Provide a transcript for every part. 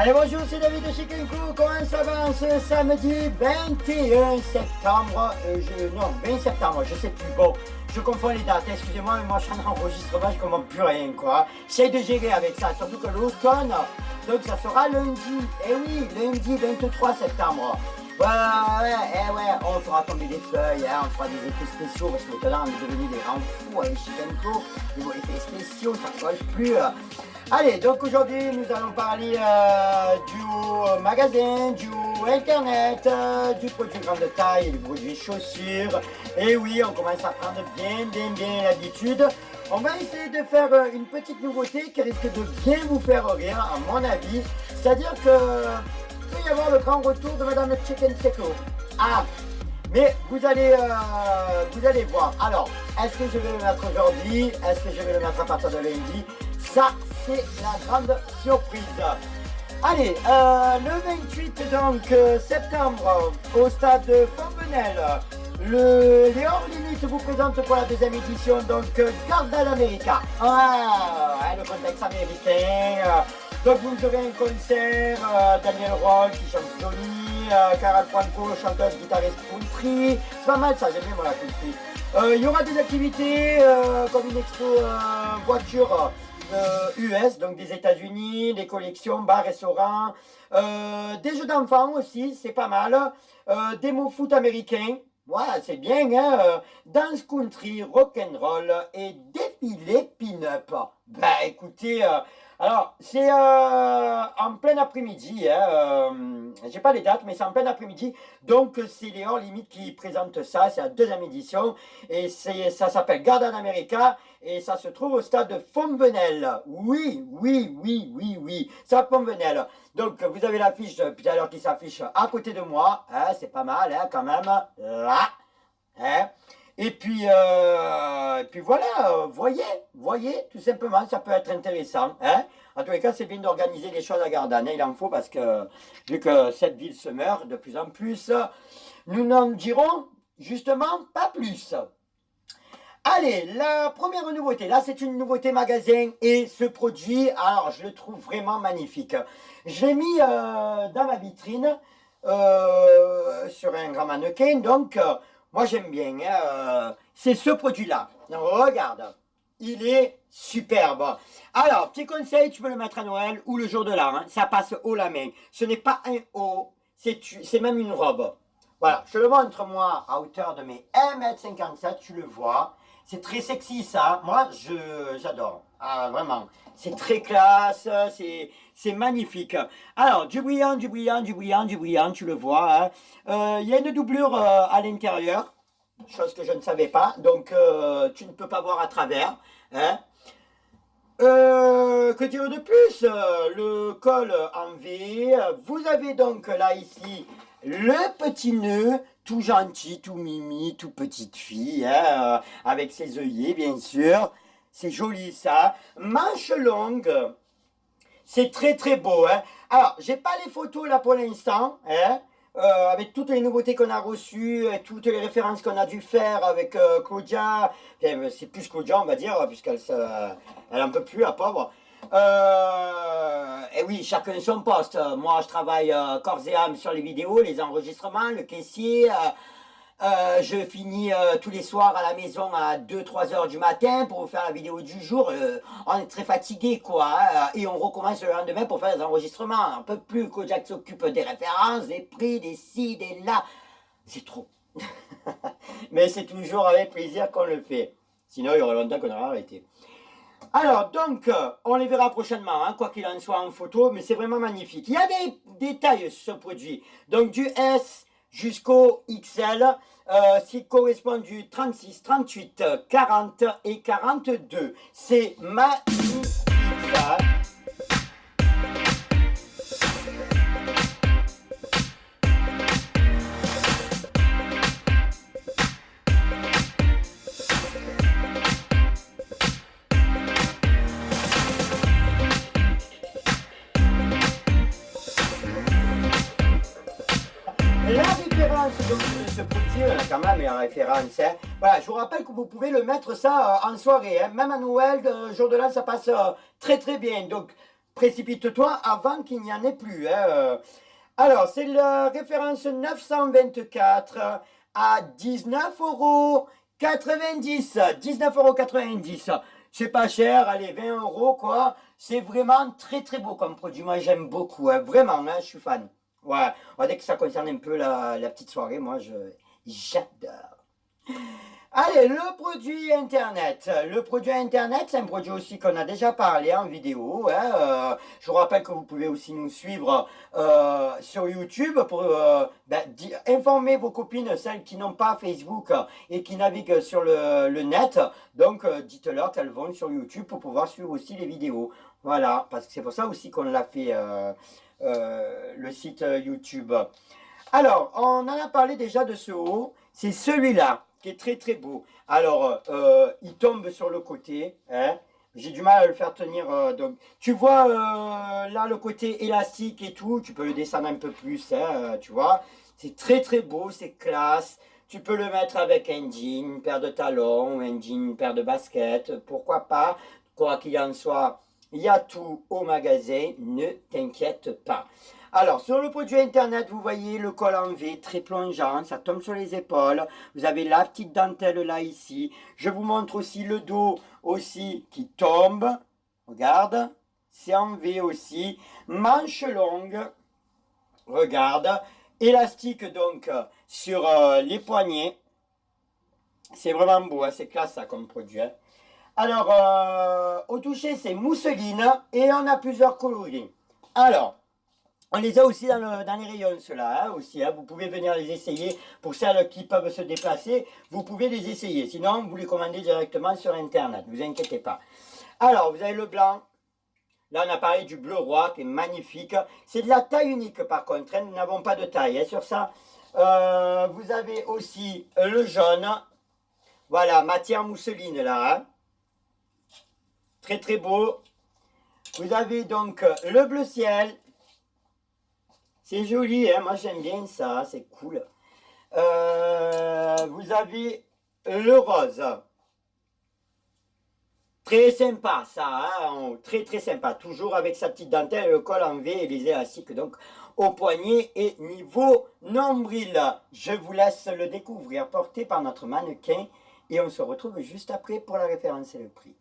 Allez, bonjour, c'est David de chez Kenko. Comment ça va ce samedi 21 septembre non, 20 septembre, je sais plus. Bon, je confonds les dates, excusez-moi, mais moi je suis en enregistrement, je comprends plus rien, quoi. J'essaie de gérer avec ça, surtout que l'automne, donc ça sera lundi. Eh oui, lundi 23 septembre. Ouais, on fera tomber des feuilles, hein, on fera des effets spéciaux, parce que maintenant on est devenu des grands fous avec chez Kenko. Niveau effets spéciaux, ça ne colle plus. Allez, donc aujourd'hui nous allons parler du magasin, du internet, du produit grande taille et du produit chaussures. Et oui, on commence à prendre bien l'habitude. On va essayer de faire une petite nouveauté qui risque de bien vous faire rire, à mon avis. C'est-à-dire que il peut y avoir le grand retour de Madame Chicken Seco. Ah, mais vous allez voir. Alors, est-ce que je vais le mettre aujourd'hui? Est-ce que je vais le mettre à partir de lundi? Ça, c'est la grande surprise. Allez, le 28 donc, septembre, au stade de Fontenelle, les Hors Limites vous présente pour la deuxième édition, donc, Garden America. Le contexte américain. Donc vous aurez un concert, Daniel Roll qui chante Johnny, Carol Franco, chanteuse, guitariste country. C'est pas mal ça, j'aime bien moi la country. Il y aura des activités comme une expo voiture US, donc des États-Unis, des collections, bars, restaurants, des jeux d'enfants aussi, c'est pas mal, des mots foot américains, voilà, c'est bien, hein, dance country, rock'n'roll et défilé pin-up. Ben écoutez, alors c'est en plein après-midi, hein, j'ai pas les dates, mais c'est en plein après-midi, donc c'est les Hors Limites qui présentent ça, c'est la deuxième édition, et ça s'appelle Garden America, et ça se trouve au stade de Fontenelle. Oui, c'est à Fontenelle. Donc vous avez l'affiche tout à l'heure qui s'affiche à côté de moi, hein, c'est pas mal, hein, quand même, là, hein. Et puis voilà, voyez, tout simplement, ça peut être intéressant, hein. En tous les cas, c'est bien d'organiser les choses à Gardanne, hein, il en faut, parce que vu que cette ville se meurt de plus en plus, nous n'en dirons justement pas plus. Allez, la première nouveauté, là c'est une nouveauté magasin, et ce produit, alors je le trouve vraiment magnifique. Je l'ai mis dans ma vitrine, sur un grand mannequin, donc moi j'aime bien, hein, c'est ce produit-là. Regarde, il est superbe. Alors, petit conseil, tu peux le mettre à Noël ou le jour de l'an, hein, ça passe haut la main. Ce n'est pas un haut, c'est même une robe. Voilà, je te le montre moi à hauteur de mes 1m57, tu le vois. C'est très sexy ça, moi j'adore, ah, vraiment. C'est très classe, c'est magnifique. Alors, du brillant, tu le vois. Hein. Y a une doublure à l'intérieur, chose que je ne savais pas, donc tu ne peux pas voir à travers. Hein. Que dire de plus? Le col en V. Vous avez donc là ici le petit nœud, tout gentil, tout mimi, tout petite fille, hein, avec ses œillets bien sûr. C'est joli ça. Manche longue. C'est très beau. Hein. Alors, j'ai pas les photos là pour l'instant. Hein. Avec toutes les nouveautés qu'on a reçues, et toutes les références qu'on a dû faire avec Claudia, c'est plus Claudia on va dire, puisqu'elle elle en peut plus, la pauvre. Et oui, chacun son poste. Moi je travaille corps et âme sur les vidéos, les enregistrements, le caissier. Je finis tous les soirs à la maison à 2-3 heures du matin pour vous faire la vidéo du jour. On est très fatigué quoi, hein, et on recommence le lendemain pour faire les enregistrements. On ne peut plus. Kojak s'occupe des références, des prix, des ci, des là. C'est trop. Mais c'est toujours avec plaisir qu'on le fait. Sinon il y aurait longtemps qu'on aurait arrêté. Alors donc, on les verra prochainement, hein, quoi qu'il en soit en photo, mais c'est vraiment magnifique. Il y a des détails sur ce produit. Donc du S jusqu'au XL, qui correspond du 36, 38, 40 et 42. C'est magnifique. La référence donc, de ce produit, quand même, est en référence. Hein. Voilà, je vous rappelle que vous pouvez le mettre ça en soirée. Hein. Même à Noël, jour de l'an, ça passe très bien. Donc, précipite-toi avant qu'il n'y en ait plus. Hein. Alors, c'est la référence 924 à 19,90 €. 19,90 €. C'est pas cher, allez, 20 € quoi. C'est vraiment très très beau comme produit. Moi, j'aime beaucoup, hein. Vraiment, hein, je suis fan. Ouais, dès que ça concerne un peu la petite soirée, moi, j'adore. Allez, le produit Internet. Le produit Internet, c'est un produit aussi qu'on a déjà parlé en vidéo. Hein. Je vous rappelle que vous pouvez aussi nous suivre sur YouTube pour informer vos copines, celles qui n'ont pas Facebook et qui naviguent sur le net. Donc, dites-leur qu'elles vont sur YouTube pour pouvoir suivre aussi les vidéos. Voilà, parce que c'est pour ça aussi qu'on l'a fait, le site YouTube. Alors, on en a parlé déjà de ce haut. C'est celui-là qui est très très beau. Alors, il tombe sur le côté. Hein. J'ai du mal à le faire tenir. Donc, tu vois là le côté élastique et tout. Tu peux le descendre un peu plus. Hein, tu vois. C'est très très beau. C'est classe. Tu peux le mettre avec un jean, une paire de talons, un jean, une paire de baskets. Pourquoi pas. Quoi qu'il en soit, il y a tout au magasin. Ne t'inquiète pas. Alors, sur le produit Internet, vous voyez le col en V, très plongeant, ça tombe sur les épaules. Vous avez la petite dentelle là, ici. Je vous montre aussi le dos aussi qui tombe. Regarde, c'est en V aussi. Manche longue, regarde. Élastique donc sur les poignets. C'est vraiment beau, hein, c'est classe ça comme produit. Hein. Alors, au toucher, c'est mousseline et on a plusieurs coloris. Alors, on les a aussi dans les rayons, ceux-là, hein, aussi. Hein. Vous pouvez venir les essayer. Pour celles qui peuvent se déplacer, vous pouvez les essayer. Sinon, vous les commandez directement sur Internet. Ne vous inquiétez pas. Alors, vous avez le blanc. Là, on a parlé du bleu roi, qui est magnifique. C'est de la taille unique, par contre. Hein. Nous n'avons pas de taille hein, sur ça. Vous avez aussi le jaune. Voilà, matière mousseline, là. Hein. Très, très beau. Vous avez donc le bleu ciel. C'est joli, hein? Moi j'aime bien ça, c'est cool. Vous avez le rose. Très sympa ça, hein? Très très sympa. Toujours avec sa petite dentelle, le col en V et les élastiques donc au poignet et niveau nombril. Je vous laisse le découvrir porté par notre mannequin et on se retrouve juste après pour la référence et le prix.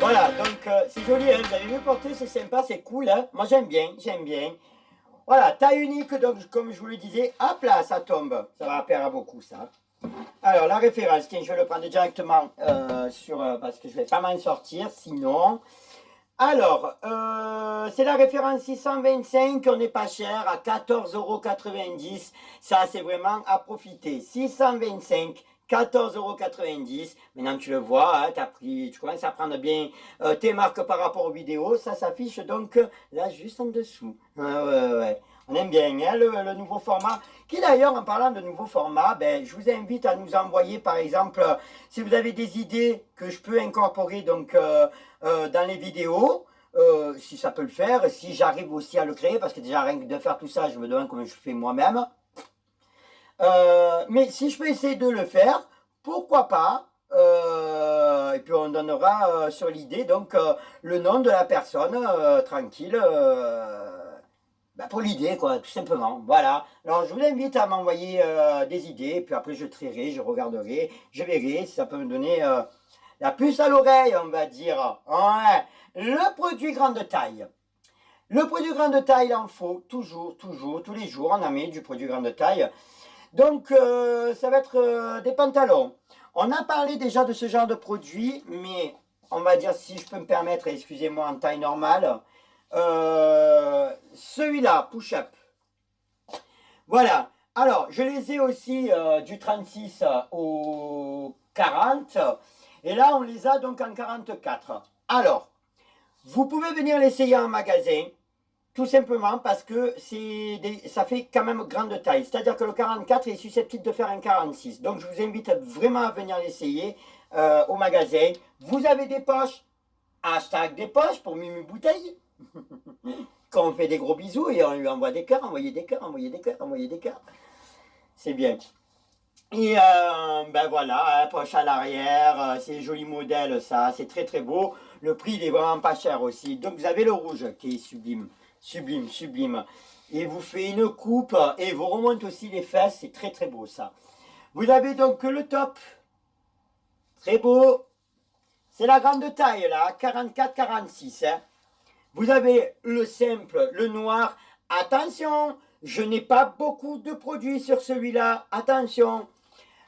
Voilà, donc c'est joli, hein, vous avez vu porter, c'est sympa, c'est cool, hein. Moi j'aime bien, j'aime bien. Voilà, taille unique, donc comme je vous le disais, hop là, ça tombe. Ça va plaire à beaucoup, ça. Alors, la référence, tiens, je vais le prendre directement parce que je vais pas m'en sortir, sinon. Alors, c'est la référence 625, on n'est pas cher, à 14,90 €. Ça, c'est vraiment à profiter. 625, 14,90 €. Maintenant, tu le vois, hein, tu commences à prendre bien tes marques par rapport aux vidéos. Ça s'affiche donc là, juste en dessous. Ouais. On aime bien hein, le nouveau format. Qui d'ailleurs, en parlant de nouveau format, ben, je vous invite à nous envoyer, par exemple, si vous avez des idées que je peux incorporer donc dans les vidéos, si ça peut le faire, si j'arrive aussi à le créer, parce que déjà rien que de faire tout ça, je me demande comment je fais moi-même. Mais si je peux essayer de le faire, pourquoi pas. Et puis on donnera sur l'idée donc le nom de la personne tranquille pour l'idée quoi, tout simplement. Voilà. Alors je vous invite à m'envoyer des idées, puis après je trierai, je regarderai, je verrai si ça peut me donner la puce à l'oreille, on va dire. Ouais. Le produit grande taille. Le produit grande taille, il en faut toujours, tous les jours, on en met du produit grande taille. Donc, ça va être des pantalons. On a parlé déjà de ce genre de produit, mais on va dire, si je peux me permettre, excusez-moi, en taille normale, celui-là, push-up. Voilà. Alors, je les ai aussi du 36 au 40. Et là, on les a donc en 44. Alors, vous pouvez venir l'essayer en magasin. Tout simplement parce que ça fait quand même grande taille. C'est-à-dire que le 44 est susceptible de faire un 46. Donc je vous invite vraiment à venir l'essayer au magasin. Vous avez des poches. Hashtag des poches pour Mimi Bouteille. Quand on fait des gros bisous et on lui envoie des cœurs, envoyer des cœurs, envoyer des cœurs, envoyer des cœurs. C'est bien. Et ben voilà, poche à l'arrière, c'est joli modèle ça, c'est très très beau. Le prix il est vraiment pas cher aussi. Donc vous avez le rouge qui est sublime, sublime, sublime. Et vous fait une coupe et vous remonte aussi les fesses, c'est très très beau ça. Vous avez donc le top, très beau. C'est la grande taille là, 44-46. Hein. Vous avez le simple, le noir. Attention, je n'ai pas beaucoup de produits sur celui-là. Attention.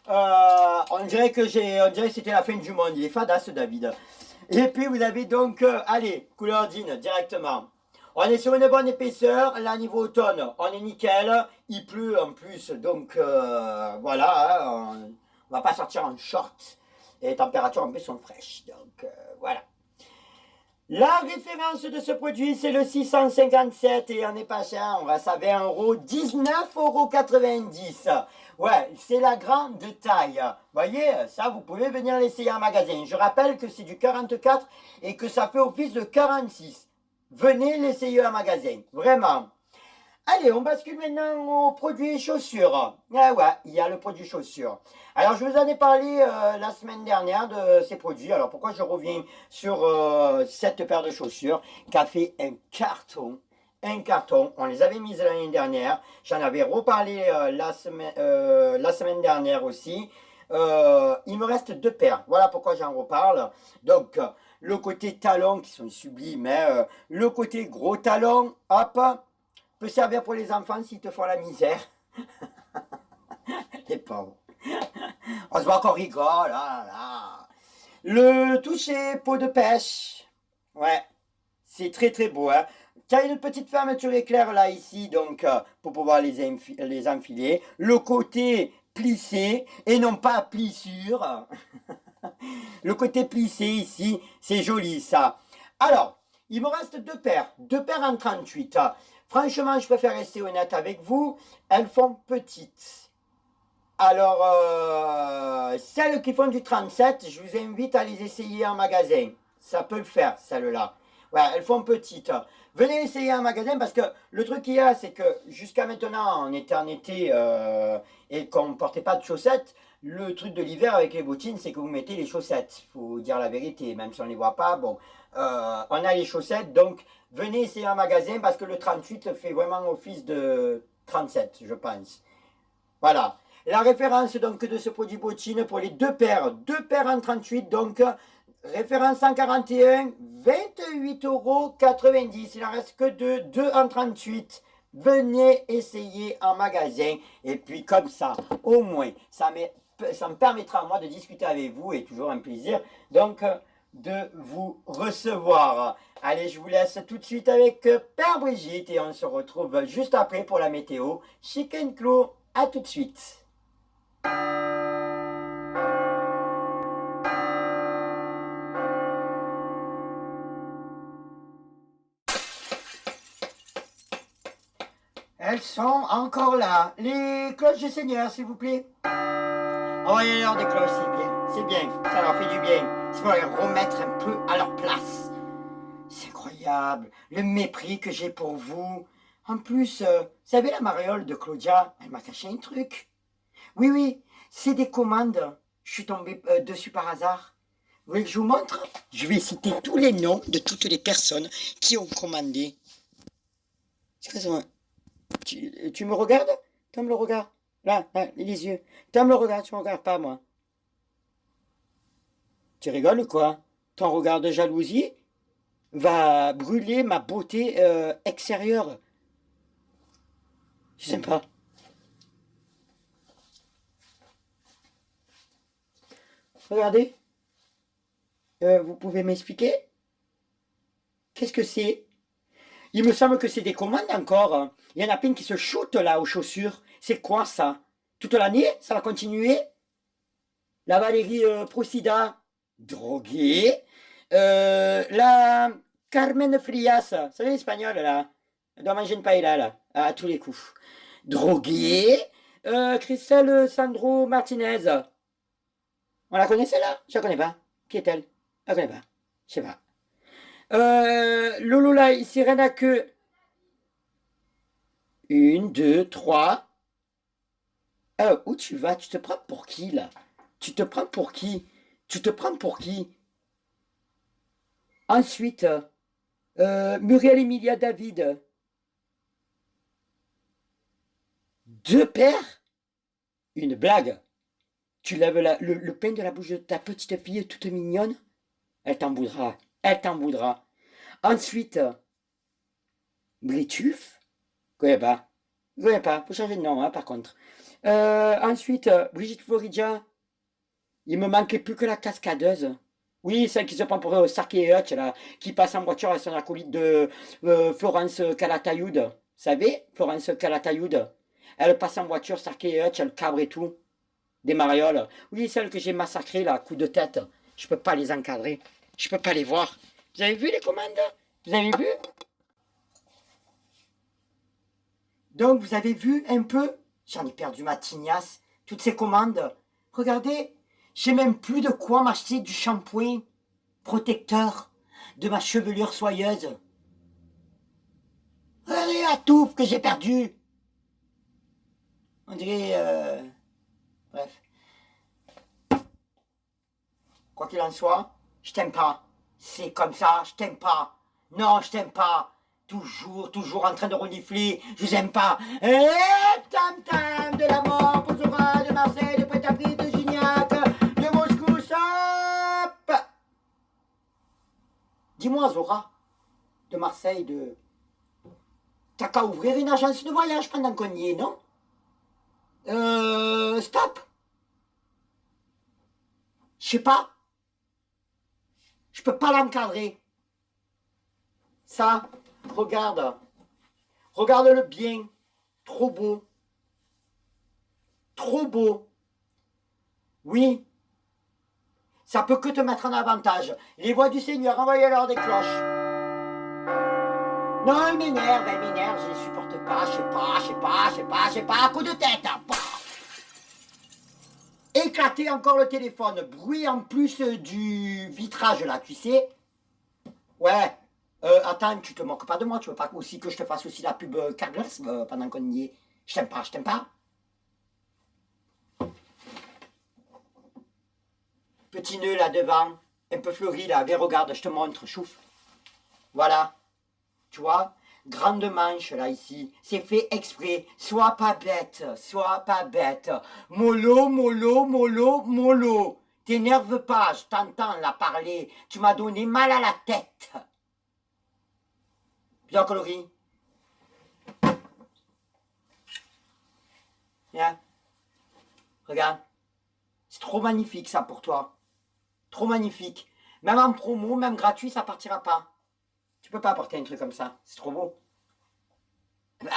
On dirait que c'était la fin du monde. Il est fada ce David. Et puis vous avez donc, allez, couleur jean directement. On est sur une bonne épaisseur. Là, niveau automne, on est nickel. Il pleut en plus, donc voilà. Hein, on va pas sortir en short. Et les températures en plus sont fraîches. Donc voilà. La référence de ce produit, c'est le 657 et on n'est pas cher, on va à 20 euros, 19,90 €. Ouais, c'est la grande taille. Vous voyez, ça, vous pouvez venir l'essayer en magasin. Je rappelle que c'est du 44 et que ça fait office de 46. Venez l'essayer en magasin, vraiment. Allez, on bascule maintenant au produit chaussures. Ah ouais, il y a le produit chaussures. Alors, je vous en ai parlé la semaine dernière de ces produits. Alors, pourquoi je reviens sur cette paire de chaussures qui a fait un carton. Un carton. On les avait mises l'année dernière. J'en avais reparlé la semaine dernière aussi. Il me reste deux paires. Voilà pourquoi j'en reparle. Donc, le côté talon qui sont sublimes. Hein, le côté gros talon, hop, peut servir pour les enfants s'ils te font la misère. Les pauvres. On se voit qu'on rigole. Là, là. Le toucher peau de pêche. Ouais. C'est très très beau. Hein. Tu as une petite fermeture éclair là ici. Donc pour pouvoir les enfiler. Le côté plissé et non pas plissure. Le côté plissé ici. C'est joli ça. Alors. Il me reste deux paires. Deux paires en 38. Franchement, je préfère rester honnête avec vous. Elles font petites. Alors, celles qui font du 37, je vous invite à les essayer en magasin. Ça peut le faire, celles-là. Ouais, elles font petites. Venez essayer en magasin parce que le truc qu'il y a, c'est que jusqu'à maintenant, on était en été et qu'on ne portait pas de chaussettes. Le truc de l'hiver avec les bottines, c'est que vous mettez les chaussettes. Il faut dire la vérité, même si on ne les voit pas. Bon, on a les chaussettes, donc venez essayer en magasin parce que le 38 fait vraiment office de 37, je pense. Voilà. La référence donc de ce produit bottine pour les deux paires en 38, donc référence 141, 28,90 €. Il n'en reste que deux en 38. Venez essayer en magasin et puis comme ça, au moins, ça me permettra moi de discuter avec vous et toujours un plaisir. Donc, de vous recevoir. Allez, je vous laisse tout de suite avec Père Brigitte et on se retrouve juste après pour la météo. Chicken Clos, à tout de suite. Elles sont encore là. Les cloches du Seigneur, s'il vous plaît. Envoyez-leur des cloches, c'est bien. C'est bien, ça leur fait du bien. C'est pour les remettre un peu à leur place. C'est incroyable, le mépris que j'ai pour vous. En plus, vous savez, la mariole de Claudia, elle m'a caché un truc. Oui, oui, c'est des commandes. Je suis tombée dessus par hasard. Vous voulez que je vous montre? Je vais citer tous les noms de toutes les personnes qui ont commandé. Excuse-moi, tu me regardes? Tu me le regardes? Là, les yeux. Tu me le regardes, tu me regardes pas, moi. Tu rigoles ou quoi? Ton regard de jalousie va brûler ma beauté extérieure. Je sais pas. Regardez. Vous pouvez m'expliquer? Qu'est-ce que c'est? Il me semble que c'est des commandes encore. Il y en a plein qui se shootent là aux chaussures. C'est quoi ça? Toute l'année, ça va continuer? La Valérie Procida, droguée. La Carmen Frias, vous savez l'espagnol là? Elle doit manger une paella là, à tous les coups. Droguée. Christelle Sandro Martinez. On la connaît celle-là? Je la connais pas. Qui est-elle? Je la connais pas. Je sais pas. Lolo là, Sirène à queue. Une, deux, trois. Où tu vas? Tu te prends pour qui là? Tu te prends pour qui? Tu te prends pour qui? Ensuite, Muriel Emilia David. Deux paires? Une blague. Tu lèves le pain de la bouche de ta petite fille toute mignonne? Elle t'en voudra. Elle t'en voudra. Ensuite, Brituf. Je connais pas. Je connais pas. Faut changer de nom, hein, par contre. Ensuite, Brigitte Floridia. Il me manquait plus que la cascadeuse. Oui, celle qui se prend pour Sarki et Hutch, là, qui passe en voiture avec son acolyte de Florence Calatayud. Vous savez, Florence Calatayud. Elle passe en voiture, Sarki et Hutch, elle cabre et tout. Des marioles. Oui, celle que j'ai massacrée, là, coup de tête. Je peux pas les encadrer. Je peux pas les voir. Vous avez vu les commandes? Vous avez vu? Donc, vous avez vu un peu? J'en ai perdu ma tignasse. Toutes ces commandes. Regardez, j'ai même plus de quoi m'acheter du shampoing protecteur de ma chevelure soyeuse. Regardez la touffe que j'ai perdue. On dirait... Bref. Quoi qu'il en soit, je t'aime pas. C'est comme ça, je t'aime pas. Non, je t'aime pas. Toujours en train de renifler. Je vous aime pas. Tam tam de la mort pour Zora, de Marseille, de Pointe-à-Pitre, de Gignac, de Moscou, stop. Dis-moi, Zora, de Marseille, de... T'as qu'à ouvrir une agence de voyage pendant qu'on y est, non? Stop. Je sais pas. Je peux pas l'encadrer. Ça, regarde. Regarde-le bien. Trop beau. Trop beau. Oui. Ça peut que te mettre en avantage. Les voix du Seigneur, envoyez-leur des cloches. Non, il m'énerve, je ne supporte pas, je sais pas, coup de tête. Éclater encore le téléphone, bruit en plus du vitrage là, tu sais. Ouais, attends, tu te moques pas de moi, tu veux pas aussi que je te fasse aussi la pub Carglass pendant qu'on y est. Je t'aime pas, je t'aime pas. Petit nœud là devant, un peu fleuri là, viens regarde, je te montre, chouf. Voilà, tu vois, grande manche là ici, c'est fait exprès, sois pas bête, mollo, mollo, mollo, mollo. T'énerve pas, je t'entends là parler, tu m'as donné mal à la tête. Bien coloris. Viens, regarde, c'est trop magnifique ça pour toi. Trop magnifique. Même en promo, même gratuit, ça partira pas. Tu peux pas apporter un truc comme ça. C'est trop beau. Bah,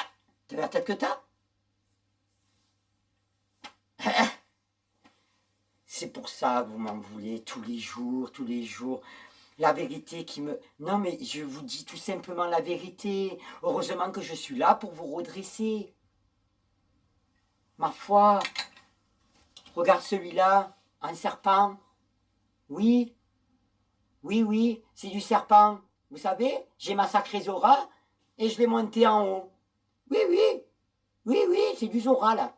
t'as la tête que t'as. C'est pour ça que vous m'en voulez tous les jours, tous les jours. La vérité qui me... Non mais je vous dis tout simplement la vérité. Heureusement que je suis là pour vous redresser. Ma foi. Regarde celui-là. Un serpent. Oui. Oui, oui, c'est du serpent. Vous savez, j'ai massacré Zora et je l'ai monté en haut. Oui, oui. Oui, oui, c'est du Zora là.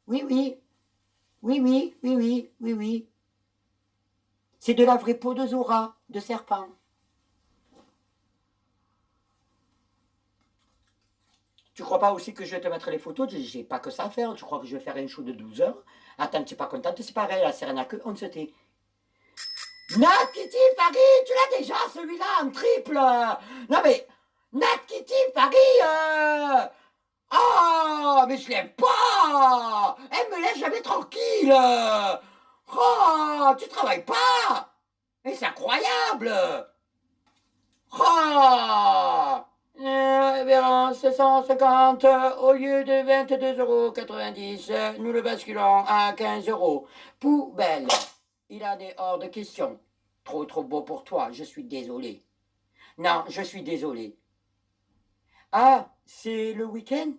Oui, oui. Oui, oui, oui, oui, oui, oui. C'est de la vraie peau de Zora, de serpent. Tu crois pas aussi que je vais te mettre les photos? J'ai pas que ça à faire. Tu crois que je vais faire un show de 12 heures? Attends, tu n'es pas contente? C'est pareil, la Serena que on se tait. Nat Kitty Paris, tu l'as déjà celui-là en triple. Non mais, Nat Kitty Paris, oh, mais je l'aime pas. Elle me laisse jamais tranquille. Oh, tu travailles pas. Mais c'est incroyable. Oh, Révérence 150 au lieu de 22,90 €, nous le basculons à 15 €. Poubelle. Il en est hors de question. Trop beau pour toi, je suis désolé. Non, je suis désolé. Ah, c'est le week-end?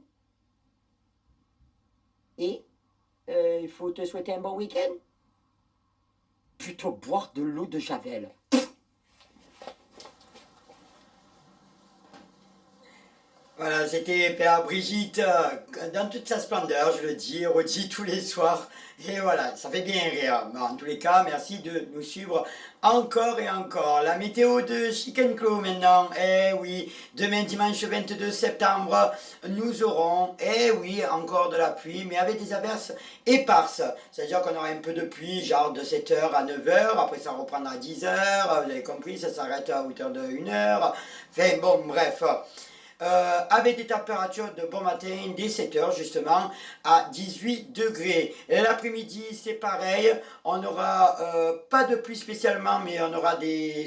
Et il faut te souhaiter un bon week-end? Plutôt boire de l'eau de Javel. Voilà, c'était Père Brigitte dans toute sa splendeur, je le dis, redis tous les soirs. Et voilà, ça fait bien rire. Mais en tous les cas, merci de nous suivre encore et encore. La météo de Chicken Claw maintenant. Eh oui, demain dimanche 22 septembre, nous aurons, eh oui, encore de la pluie, mais avec des averses éparses. C'est-à-dire qu'on aura un peu de pluie, genre de 7 h à 9 h, après ça reprendra à 10 h, vous avez compris, ça s'arrête à hauteur de 1 h. Enfin bon, bref. Avec des températures de bon matin dès 7 h justement à 18 degrés. L'après-midi c'est pareil, on n'aura pas de pluie spécialement, mais on aura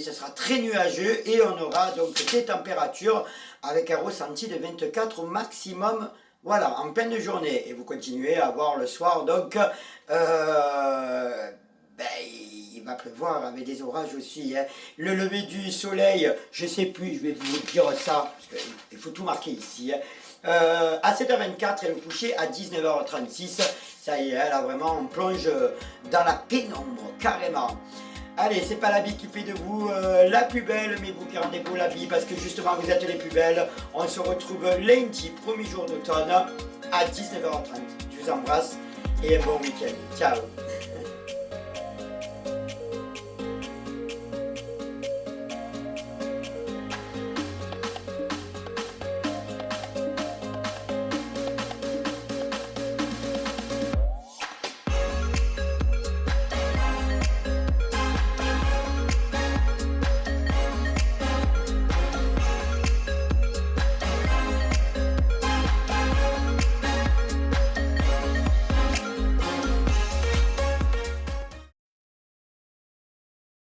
ça sera très nuageux et on aura donc des températures avec un ressenti de 24 au maximum. Voilà, en pleine journée. Et vous continuez à voir le soir donc il va pleuvoir avec des orages aussi. Hein. Le lever du soleil, je sais plus, je vais vous dire ça, parce qu'il faut tout marquer ici. Hein. À 7 h 24 et le coucher à 19 h 36. Ça y est, là vraiment on plonge dans la pénombre, carrément. Allez, c'est pas la vie qui fait de vous la plus belle, mais vous qui rendez beau la vie, parce que justement vous êtes les plus belles. On se retrouve lundi, premier jour d'automne, à 19 h 30. Je vous embrasse et un bon week-end. Ciao.